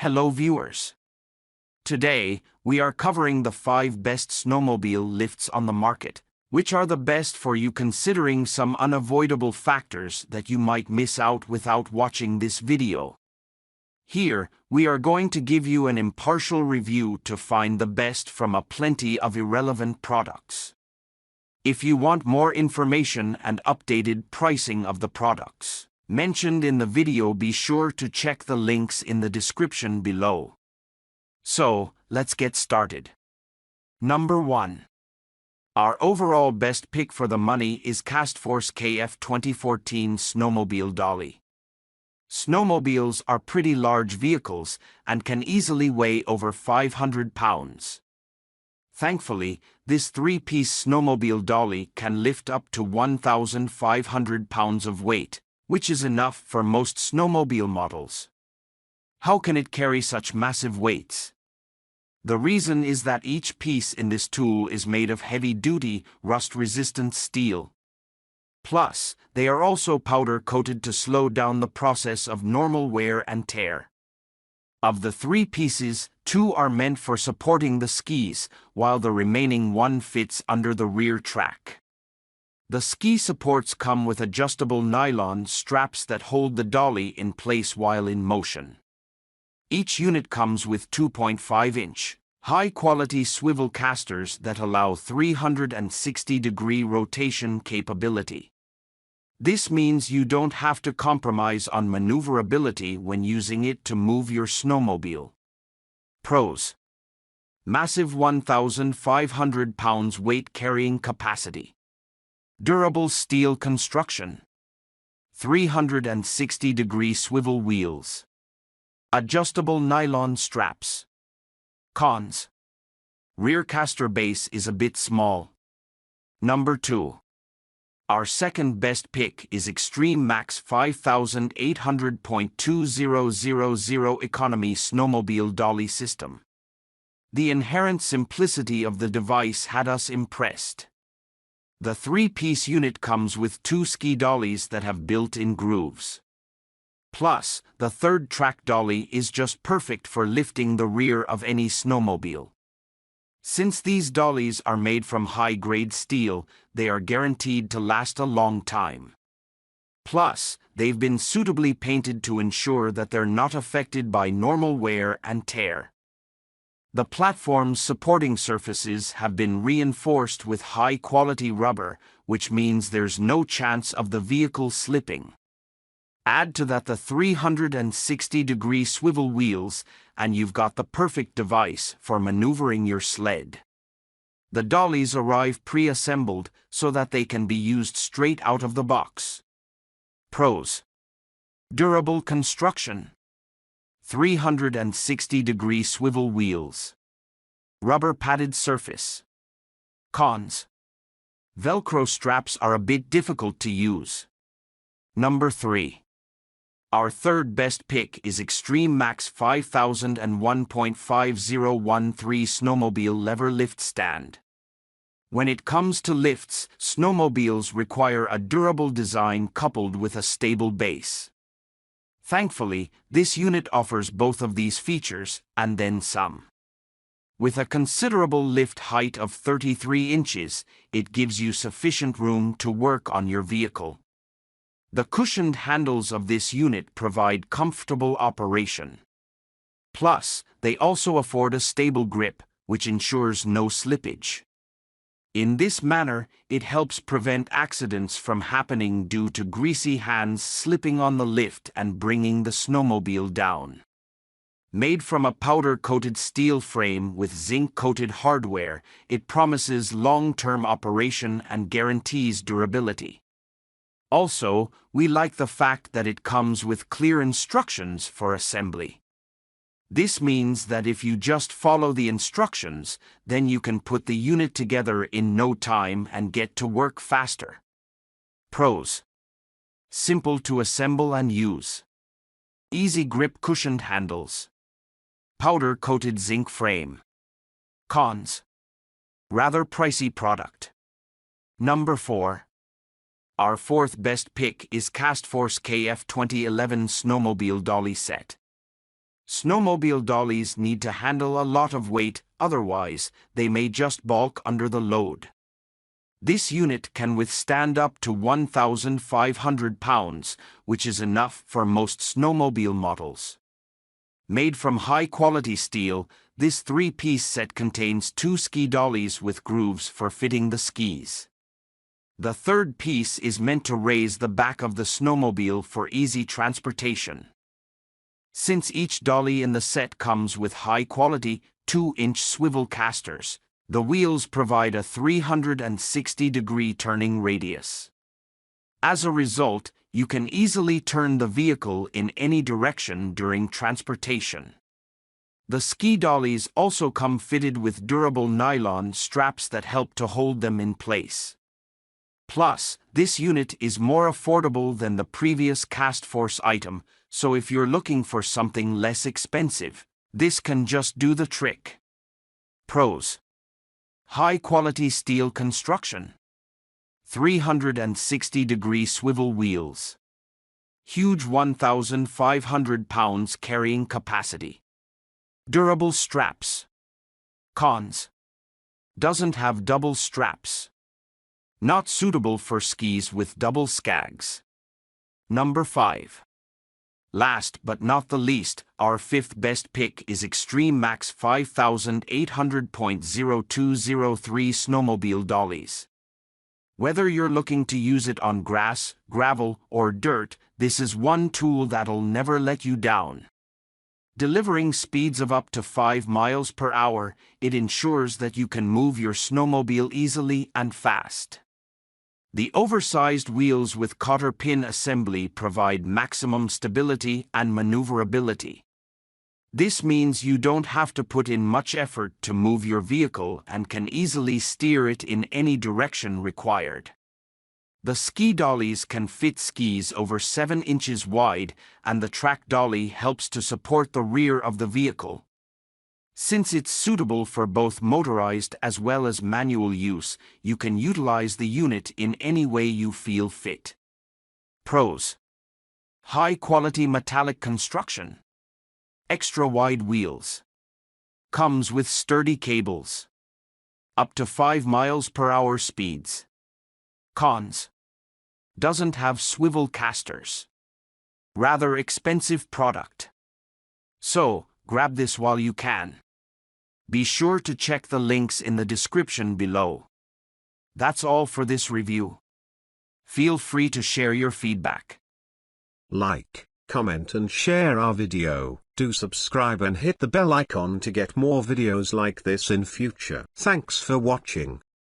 Hello viewers. Today, we are covering the 5 best snowmobile lifts on the market, which are the best for you considering some unavoidable factors that you might miss out without watching this video. Here, we are going to give you an impartial review to find the best from a plenty of irrelevant products. If you want more information and updated pricing of the products mentioned in the video, be sure to check the links in the description below. So, let's get started. Number 1. Our overall best pick for the money is Kastforce KF2014 Snowmobile Dolly. Snowmobiles are pretty large vehicles and can easily weigh over 500 pounds. Thankfully, this 3-piece snowmobile dolly can lift up to 1,500 pounds of weight, which is enough for most snowmobile models. How can it carry such massive weights? The reason is that each piece in this tool is made of heavy-duty, rust-resistant steel. Plus, they are also powder-coated to slow down the process of normal wear and tear. Of the 3 pieces, 2 are meant for supporting the skis, while the remaining 1 fits under the rear track. The ski supports come with adjustable nylon straps that hold the dolly in place while in motion. Each unit comes with 2.5-inch, high-quality swivel casters that allow 360-degree rotation capability. This means you don't have to compromise on maneuverability when using it to move your snowmobile. Pros: massive 1,500 pounds weight carrying capacity. Durable steel construction. 360-degree swivel wheels. Adjustable nylon straps. Cons: rear caster base is a bit small. Number 2. Our second best pick is Extreme Max 5800.2000 Economy Snowmobile Dolly System. The inherent simplicity of the device had us impressed. The 3-piece unit comes with 2 ski dollies that have built-in grooves. Plus, the third track dolly is just perfect for lifting the rear of any snowmobile. Since these dollies are made from high-grade steel, they are guaranteed to last a long time. Plus, they've been suitably painted to ensure that they're not affected by normal wear and tear. The platform's supporting surfaces have been reinforced with high-quality rubber, which means there's no chance of the vehicle slipping. Add to that the 360-degree swivel wheels, and you've got the perfect device for maneuvering your sled. The dollies arrive pre-assembled so that they can be used straight out of the box. Pros: durable construction. 360-degree swivel wheels. Rubber padded surface. Cons: Velcro straps are a bit difficult to use. Number 3. Our third best pick is Extreme Max 5001.5013 Snowmobile Lever Lift Stand. When it comes to lifts, snowmobiles require a durable design coupled with a stable base. Thankfully, this unit offers both of these features, and then some. With a considerable lift height of 33 inches, it gives you sufficient room to work on your vehicle. The cushioned handles of this unit provide comfortable operation. Plus, they also afford a stable grip, which ensures no slippage. In this manner, it helps prevent accidents from happening due to greasy hands slipping on the lift and bringing the snowmobile down. Made from a powder-coated steel frame with zinc-coated hardware, it promises long-term operation and guarantees durability. Also, we like the fact that it comes with clear instructions for assembly. This means that if you just follow the instructions, then you can put the unit together in no time and get to work faster. Pros: simple to assemble and use. Easy grip cushioned handles. Powder-coated zinc frame. Cons: rather pricey product. Number 4. Our fourth best pick is Kastforce KF2014 Snowmobile Dolly set. Snowmobile dollies need to handle a lot of weight, otherwise, they may just balk under the load. This unit can withstand up to 1,500 pounds, which is enough for most snowmobile models. Made from high-quality steel, this three-piece set contains 2 ski dollies with grooves for fitting the skis. The third piece is meant to raise the back of the snowmobile for easy transportation. Since each dolly in the set comes with high-quality, 2-inch swivel casters, the wheels provide a 360-degree turning radius. As a result, you can easily turn the vehicle in any direction during transportation. The ski dollies also come fitted with durable nylon straps that help to hold them in place. Plus, this unit is more affordable than the previous Kastforce item, so if you're looking for something less expensive, this can just do the trick. Pros: high-quality steel construction, 360-degree swivel wheels, huge 1,500 pounds carrying capacity, durable straps. Cons: doesn't have double straps. Not suitable for skis with double skags. Number 5. Last but not the least, our 5th best pick is Extreme Max 5800.0203 Snowmobile Dollies. Whether you're looking to use it on grass, gravel, or dirt, this is one tool that'll never let you down. Delivering speeds of up to 5 miles per hour, it ensures that you can move your snowmobile easily and fast. The oversized wheels with cotter pin assembly provide maximum stability and maneuverability. This means you don't have to put in much effort to move your vehicle and can easily steer it in any direction required. The ski dollies can fit skis over 7 inches wide, and the track dolly helps to support the rear of the vehicle. Since it's suitable for both motorized as well as manual use, you can utilize the unit in any way you feel fit. Pros: high-quality metallic construction, extra wide wheels, comes with sturdy cables, up to 5 miles per hour speeds. Cons: doesn't have swivel casters. Rather expensive product. So, grab this while you can. Be sure to check the links in the description below. That's all for this review. Feel free to share your feedback. Like, comment and share our video. Do subscribe and hit the bell icon to get more videos like this in future. Thanks for watching.